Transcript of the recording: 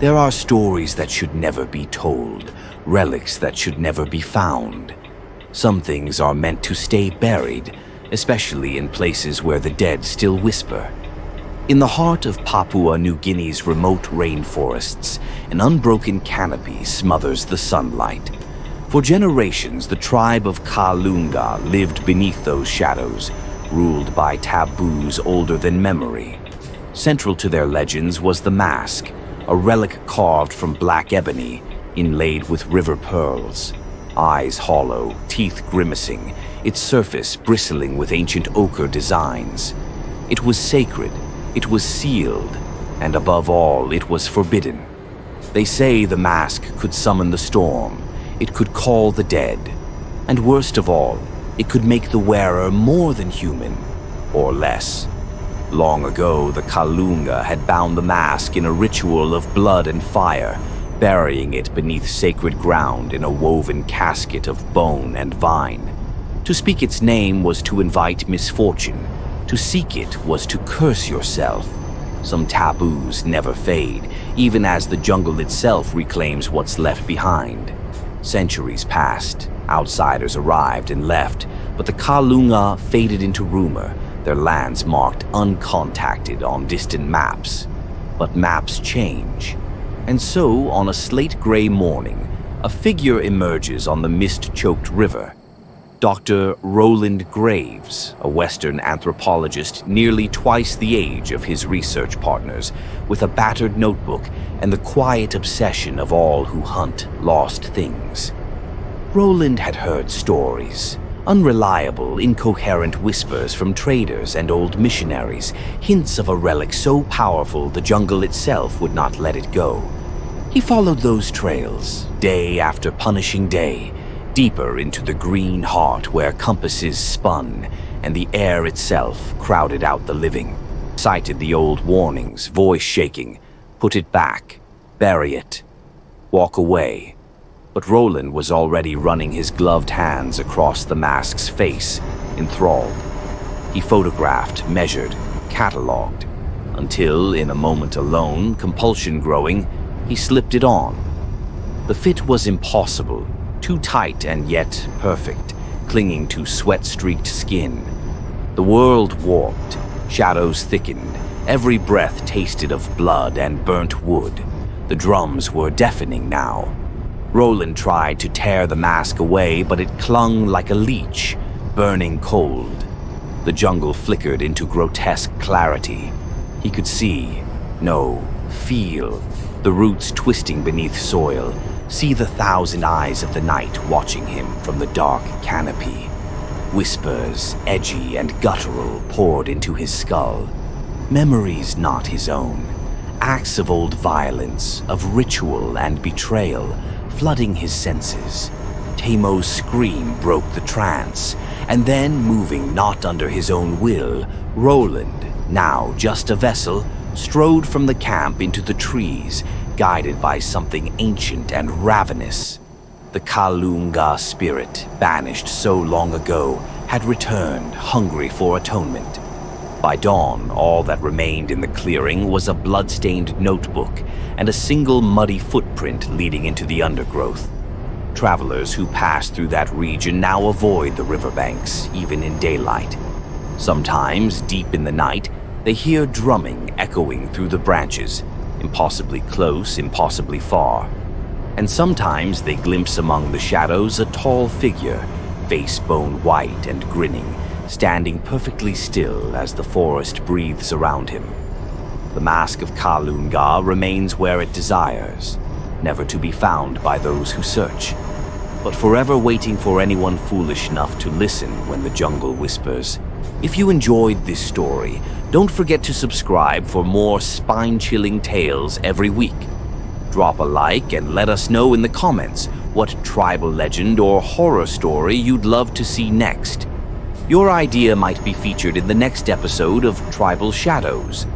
There are stories that should never be told, relics that should never be found. Some things are meant to stay buried, especially in places where the dead still whisper. In the heart of Papua New Guinea's remote rainforests, an unbroken canopy smothers the sunlight. For generations, the tribe of Kalu'Nga lived beneath those shadows, ruled by taboos older than memory. Central to their legends was the mask, a relic carved from black ebony, inlaid with river pearls. Eyes hollow, teeth grimacing, its surface bristling with ancient ochre designs. It was sacred, it was sealed, and above all, it was forbidden. They say the mask could summon the storm, it could call the dead, and worst of all, it could make the wearer more than human, or less. Long ago, the Kalu'Nga had bound the mask in a ritual of blood and fire, burying it beneath sacred ground in a woven casket of bone and vine. To speak its name was to invite misfortune. To seek it was to curse yourself. Some taboos never fade, even as the jungle itself reclaims what's left behind. Centuries passed, outsiders arrived and left, but the Kalu'Nga faded into rumor, their lands marked uncontacted on distant maps. But maps change. And so, on a slate-gray morning, a figure emerges on the mist-choked river. Dr. Roland Graves, a Western anthropologist nearly twice the age of his research partners, with a battered notebook and the quiet obsession of all who hunt lost things. Roland had heard stories, unreliable, incoherent whispers from traders and old missionaries, hints of a relic so powerful the jungle itself would not let it go. He followed those trails, day after punishing day, deeper into the green heart where compasses spun and the air itself crowded out the living. Cited the old warnings, voice shaking, put it back, bury it, walk away. But Roland was already running his gloved hands across the mask's face, enthralled. He photographed, measured, catalogued, until, in a moment alone, compulsion growing, he slipped it on. The fit was impossible, too tight and yet perfect, clinging to sweat-streaked skin. The world warped, shadows thickened, every breath tasted of blood and burnt wood. The drums were deafening now. Roland tried to tear the mask away, but it clung like a leech, burning cold. The jungle flickered into grotesque clarity. He could see, no, feel, the roots twisting beneath soil, see the thousand eyes of the night watching him from the dark canopy. Whispers, edgy and guttural, poured into his skull. Memories not his own. Acts of old violence, of ritual and betrayal, flooding his senses. Tamo's scream broke the trance, and then, moving not under his own will, Roland, now just a vessel, strode from the camp into the trees, guided by something ancient and ravenous. The Kalu'Nga spirit, banished so long ago, had returned, hungry for atonement. By dawn, all that remained in the clearing was a blood-stained notebook and a single muddy footprint leading into the undergrowth. Travelers who pass through that region now avoid the riverbanks, even in daylight. Sometimes, deep in the night, they hear drumming echoing through the branches, impossibly close, impossibly far. And sometimes they glimpse among the shadows a tall figure, face bone white and grinning, standing perfectly still as the forest breathes around him. The Mask of Kalu'Nga remains where it desires, never to be found by those who search, but forever waiting for anyone foolish enough to listen when the jungle whispers. If you enjoyed this story, don't forget to subscribe for more spine-chilling tales every week. Drop a like and let us know in the comments what tribal legend or horror story you'd love to see next. Your idea might be featured in the next episode of Tribal Shadows.